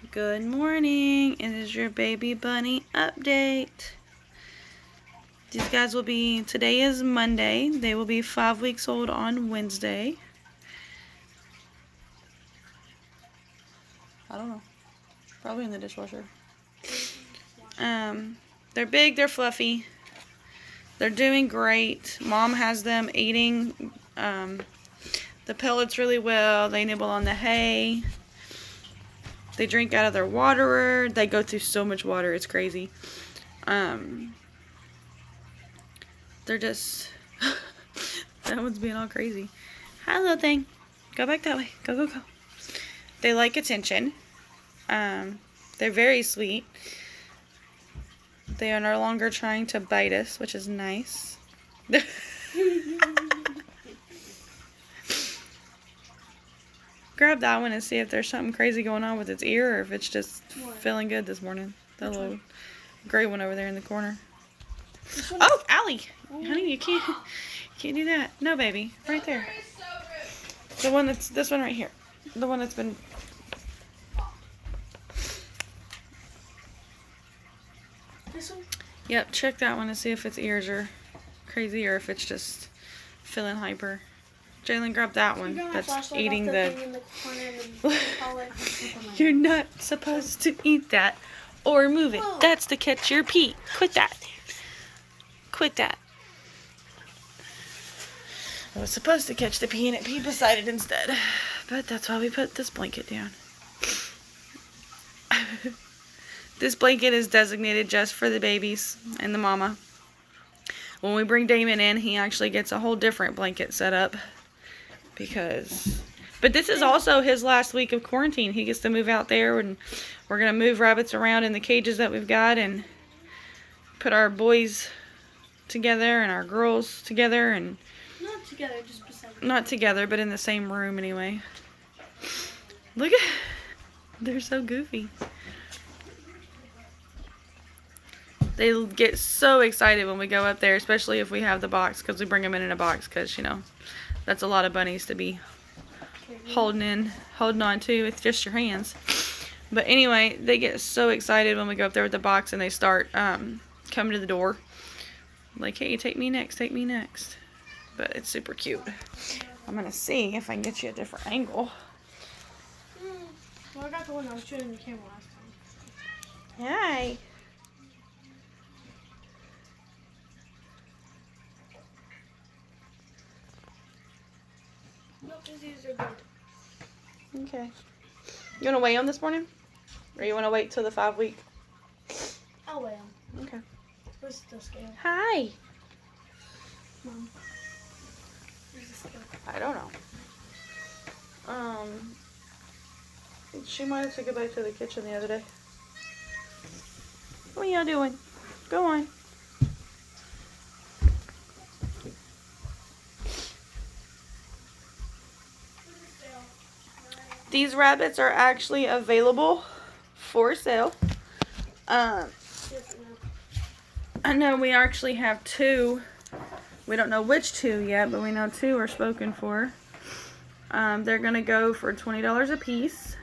Good morning. It is your baby bunny update. These guys will be, today is Monday. They will be 5 weeks old on Wednesday. I don't know. Probably in the dishwasher. They're big, they're fluffy. They're doing great. Mom has them eating the pellets really well. They nibble on the hay. They drink out of their waterer. They go through so much water. It's crazy. They're just... that one's being all crazy. Hi, little thing. Go back that way. Go, go, go. They like attention. They're very sweet. They are no longer trying to bite us, which is nice. Grab that one and see if there's something crazy going on with its ear or if it's just feeling good this morning. That little gray one over there in the corner. Oh, Allie! Honey, you can't do that. No, baby. Right there. The one that's, this one right here. The one that's been... This one? Yep, check that one to see if its ears are crazy or if it's just feeling hyper. Jalen, grab that one that's eating the... You're not supposed to eat that or move it. That's to catch your pee. Quit that. Quit that. I was supposed to catch the pee and it pee beside it instead. But that's why we put this blanket down. This blanket is designated just for the babies and the mama. When we bring Damon in, he actually gets a whole different blanket set up. But this is also his last week of quarantine. He gets to move out there, and we're going to move rabbits around in the cages that we've got and put our boys together and our girls together. And not together, just beside each other. Not together, but in the same room anyway. Look at... They're so goofy. They get so excited when we go up there, especially if we have the box, because we bring them in a box, because, you know, that's a lot of bunnies to be holding on to with just your hands. But anyway, they get so excited when we go up there with the box and they start coming to the door. Like, hey, take me next, take me next. But it's super cute. I'm going to see if I can get you a different angle. Well, I got the one I was shooting the camera last time. Hi. Nope, these are good. Okay. You want to weigh them this morning? Or you want to wait till the 5 week? I'll weigh them. Okay. Where's the scale? Hi. Mom. Where's the scale? I don't know. She might have took it back to the kitchen the other day. What are y'all doing? Go on. These rabbits are actually available for sale. I know we actually have 2. We don't know which 2 yet, but we know 2 are spoken for. They're going to go for $20 a piece.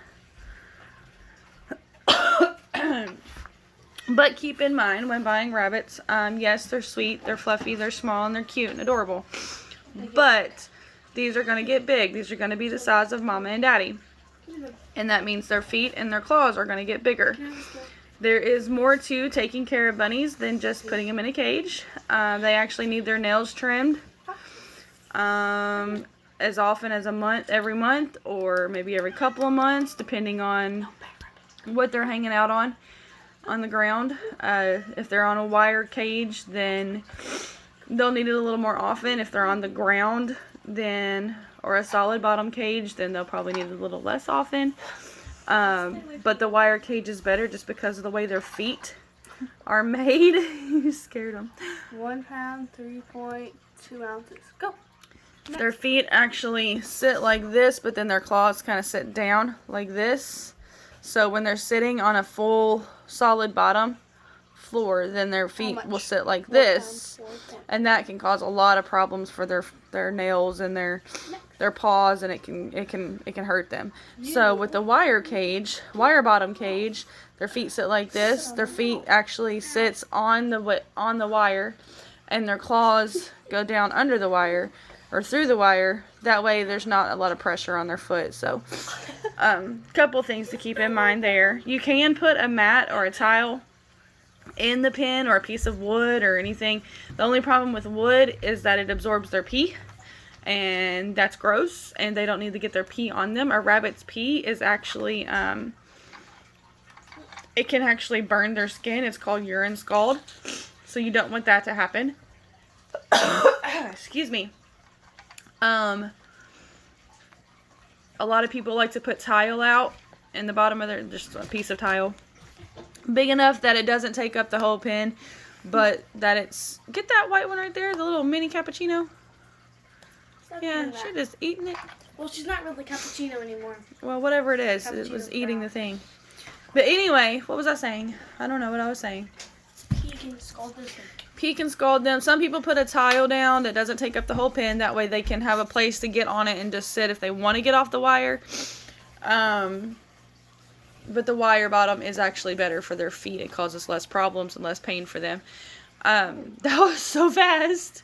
But keep in mind when buying rabbits, yes, they're sweet, they're fluffy, they're small, and they're cute and adorable. But these are going to get big. These are going to be the size of Mama and Daddy. And that means their feet and their claws are going to get bigger. There is more to taking care of bunnies than just putting them in a cage. They actually need their nails trimmed as often as every month, or maybe every couple of months, depending on what they're hanging out on the ground. If they're on a wire cage, then they'll need it a little more often. If they're on the ground, then, or a solid bottom cage, then they'll probably need it a little less often. But the wire cage is better just because of the way their feet are made. You scared them. 1 pound, 3.2 ounces. Go. Next. Their feet actually sit like this, but then their claws kind of sit down like this. So when they're sitting on a full solid bottom, floor, then their feet much? will sit like 4 this, times 4 and that can cause a lot of problems for their nails and their paws, and it can hurt them. So with the wire bottom cage, their feet sit like this. Their feet actually sits on the wire, and their claws go down under the wire or through the wire. That way there's not a lot of pressure on their foot. So couple things to keep in mind there. You can put a mat or a tile in the pen, or a piece of wood or anything. The only problem with wood is that it absorbs their pee, and that's gross, and they don't need to get their pee on them. A rabbit's pee is actually it can actually burn their skin. It's called urine scald, so you don't want that to happen. Excuse me. A lot of people like to put tile out in the bottom of their, just a piece of tile big enough that it doesn't take up the whole pen, but that it's, get that white one right there, the little mini cappuccino. Yeah, she just eating it. Well, she's not really cappuccino anymore. Well, whatever it is, it was eating the thing. But anyway, what was I saying? I don't know what I was saying. Pee can scald them. Pee can scald them. Some people put a tile down that doesn't take up the whole pen. That way they can have a place to get on it and just sit if they want to get off the wire. But the wire bottom is actually better for their feet. It causes less problems and less pain for them. That was so fast.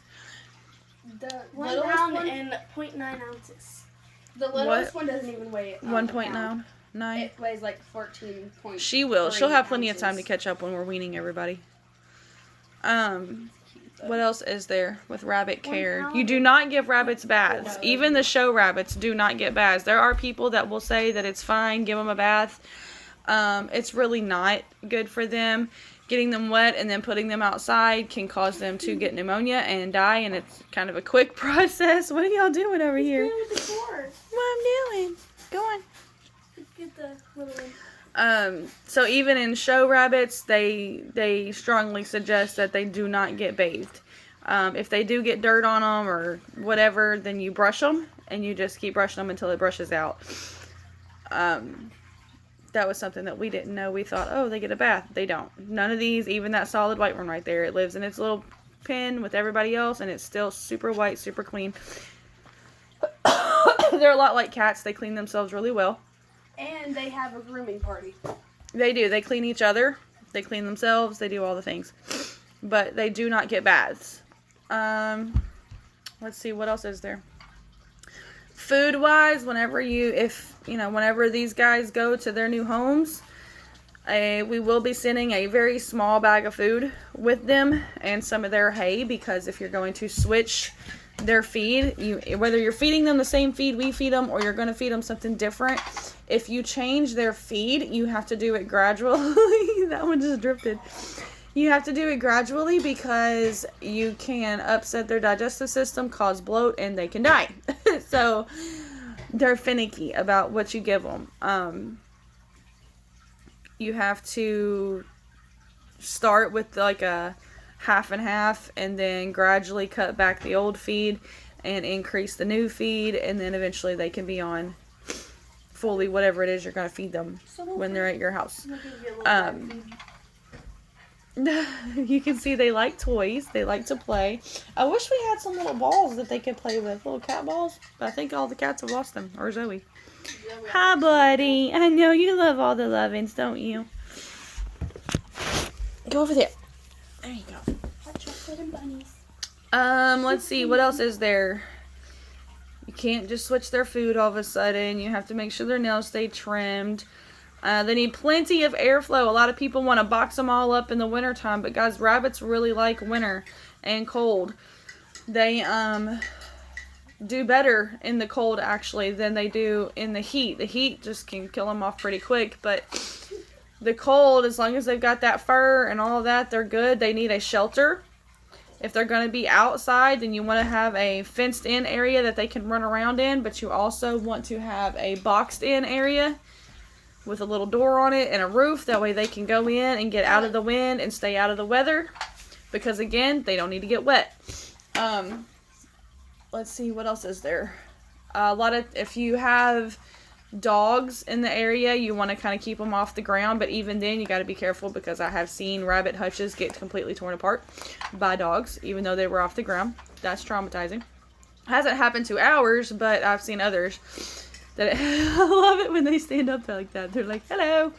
The 1 pound and 0.9 ounces. The littlest one doesn't even weigh 1.9. It weighs like 14 points. She will. She'll have plenty of time to catch up when we're weaning everybody. What else is there with rabbit care? You do not give rabbits baths. Even the show rabbits do not get baths. There are people that will say that it's fine, give them a bath. It's really not good for them. Getting them wet and then putting them outside can cause them to get pneumonia and die, and it's kind of a quick process. What are y'all doing over here? What I'm doing? Go on. Get the little one. So even in show rabbits, they strongly suggest that they do not get bathed. If they do get dirt on them or whatever, then you brush them, and you just keep brushing them until it brushes out. That was something that we didn't know. We thought, oh, they get a bath. They don't. None of these, even that solid white one right there, it lives in its little pen with everybody else, and it's still super white, super clean. They're a lot like cats. They clean themselves really well. And they have a grooming party. They do. They clean each other. They clean themselves. They do all the things. But they do not get baths. Let's see. What else is there? Food-wise, whenever these guys go to their new homes, we will be sending a very small bag of food with them and some of their hay, because if you're going to switch their feed, whether you're feeding them the same feed we feed them or you're going to feed them something different, if you change their feed, you have to do it gradually. That one just drifted. You have to do it gradually because you can upset their digestive system, cause bloat, and they can die. So they're finicky about what you give them. You have to start with like a half and half, and then gradually cut back the old feed and increase the new feed, and then eventually they can be on fully whatever it is you're going to feed them when they're at your house. You can see they like toys. They like to play. I wish we had some little balls that they could play with. Little cat balls. But I think all the cats have lost them. Or Zoe. Hi, buddy. I know you love all the lovins, don't you? Go over there. There you go. Chocolate and bunnies. Let's see. What else is there? You can't just switch their food all of a sudden. You have to make sure their nails stay trimmed. They need plenty of airflow. A lot of people want to box them all up in the wintertime, but guys, rabbits really like winter and cold. They do better in the cold actually than they do in the heat. The heat just can kill them off pretty quick, but the cold, as long as they've got that fur and all of that, they're good. They need a shelter. If they're going to be outside, then you want to have a fenced in area that they can run around in, but you also want to have a boxed in area with a little door on it and a roof. That way they can go in and get out of the wind and stay out of the weather, because again, they don't need to get wet. Let's see, what else is there? If you have dogs in the area, you want to kind of keep them off the ground. But even then, you got to be careful because I have seen rabbit hutches get completely torn apart by dogs, even though they were off the ground. That's traumatizing. Hasn't happened to ours, but I've seen others that I love it when they stand up like that. They're like, hello.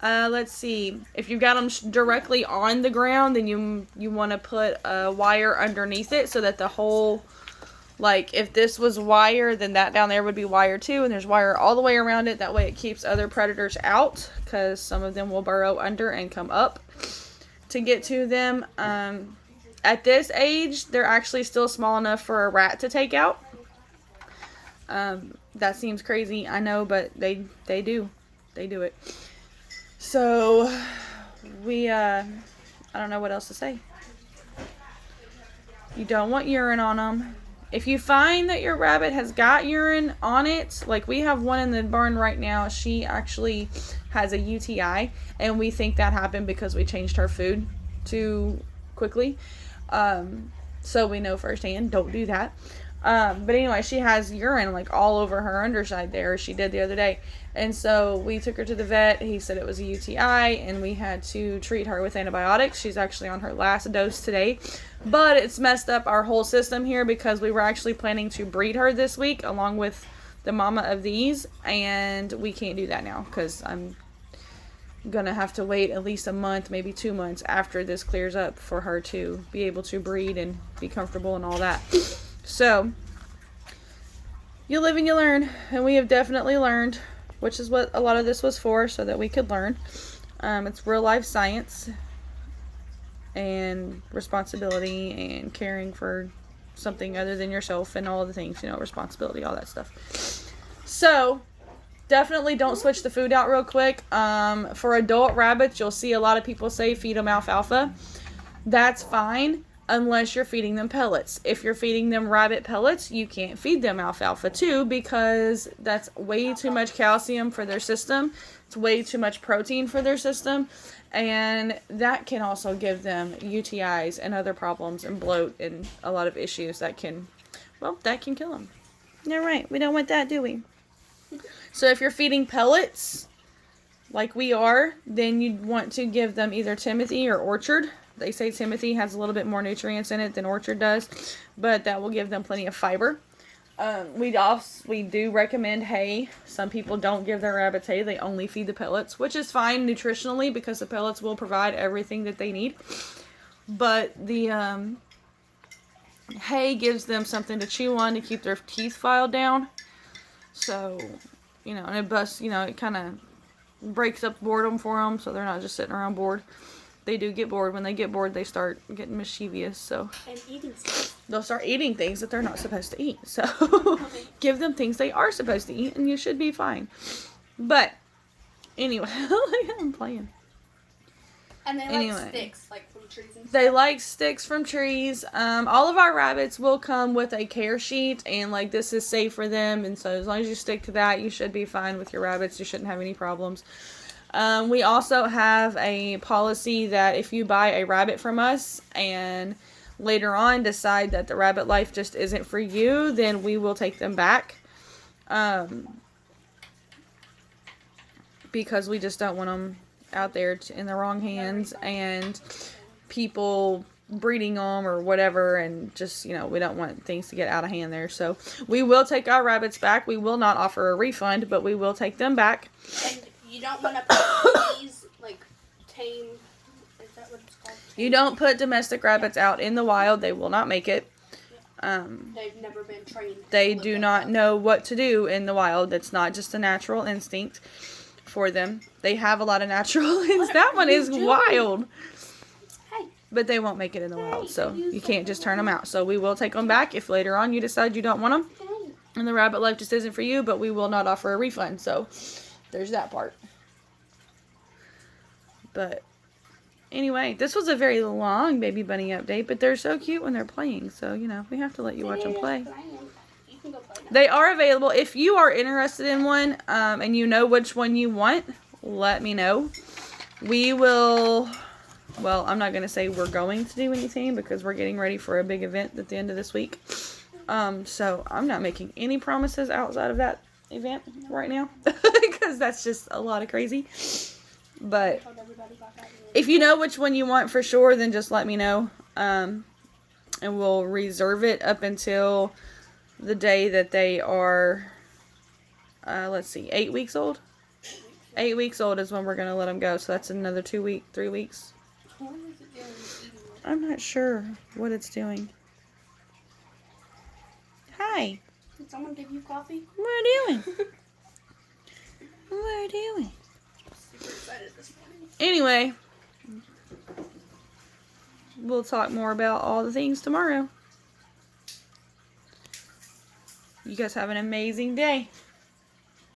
Let's see. If you've got them directly on the ground, then you want to put a wire underneath it so that the whole, like if this was wire, then that down there would be wire too, and there's wire all the way around it. That way it keeps other predators out, because some of them will burrow under and come up to get to them. At this age, they're actually still small enough for a rat to take out. That seems crazy, I know, but they do it. So I don't know what else to say. You don't want urine on them. If you find that your rabbit has got urine on it, like we have one in the barn right now, she actually has a UTI, and we think that happened because we changed her food too quickly. So we know firsthand, don't do that. But anyway, she has urine like all over her underside there. She did the other day. And so we took her to the vet. He said it was a UTI, and we had to treat her with antibiotics. She's actually on her last dose today. But it's messed up our whole system here because we were actually planning to breed her this week along with the mama of these. And we can't do that now because I'm gonna have to wait at least a month, maybe 2 months after this clears up for her to be able to breed and be comfortable and all that. So you live and you learn, and we have definitely learned, which is what a lot of this was for, so that we could learn. It's real life science and responsibility and caring for something other than yourself and all the things, responsibility, all that stuff. So definitely don't switch the food out real quick. For adult rabbits, you'll see a lot of people say feed them alfalfa. That's fine unless you're feeding them pellets. If you're feeding them rabbit pellets, you can't feed them alfalfa too, because that's way too much calcium for their system. It's way too much protein for their system, and that can also give them UTIs and other problems and bloat and a lot of issues that can kill them. You're right. We don't want that, do we? So if you're feeding pellets, like we are, then you'd want to give them either Timothy or Orchard. They say Timothy has a little bit more nutrients in it than Orchard does, but that will give them plenty of fiber. We do recommend hay. Some people don't give their rabbits hay. They only feed the pellets, which is fine nutritionally because the pellets will provide everything that they need. But the hay gives them something to chew on to keep their teeth filed down. So, and it busts, it kind of breaks up boredom for them, so they're not just sitting around bored. They do get bored. When they get bored, they start getting mischievous. So and eating stuff. They'll start eating things that they're not supposed to eat. So give them things they are supposed to eat, and you should be fine. But anyway, I'm playing. And they like sticks, like from trees and stuff. They like sticks from trees. All of our rabbits will come with a care sheet, and like this is safe for them. And so as long as you stick to that, you should be fine with your rabbits. You shouldn't have any problems. We also have a policy that if you buy a rabbit from us and later on decide that the rabbit life just isn't for you, then we will take them back. Because we just don't want them out there in the wrong hands and people breeding them or whatever, and just, we don't want things to get out of hand there. So we will take our rabbits back. We will not offer a refund, but we will take them back. And you don't want to put these, like, tame, is that what it's called? You don't put domestic rabbits out in the wild. They will not make it. They've never been trained. They do not know what to do in the wild. It's not just a natural instinct for them. They have a lot of natural instincts. That one is wild. Hey. But they won't make it in the wild, so you can't just turn them out. So we will take them back if later on you decide you don't want them and the rabbit life just isn't for you, but we will not offer a refund. So there's that part. But anyway, this was a very long baby bunny update, but they're so cute when they're playing. So, we have to let you watch them play. You can go play now. They are available. If you are interested in one, and you know which one you want, let me know. We will, I'm not going to say we're going to do anything because we're getting ready for a big event at the end of this week. So I'm not making any promises outside of that event right now because that's just a lot of crazy. But Told everybody about that. if you know which one you want for sure, then just let me know. And we'll reserve it up until the day that they are, let's see, 8 weeks old. 8 weeks old is when we're going to let them go. So that's another 3 weeks. What is it doing? Eating it. I'm not sure what it's doing. Hi. Did someone give you coffee? What are you doing? What are you doing? Super excited this morning. Anyway, we'll talk more about all the things tomorrow. You guys have an amazing day.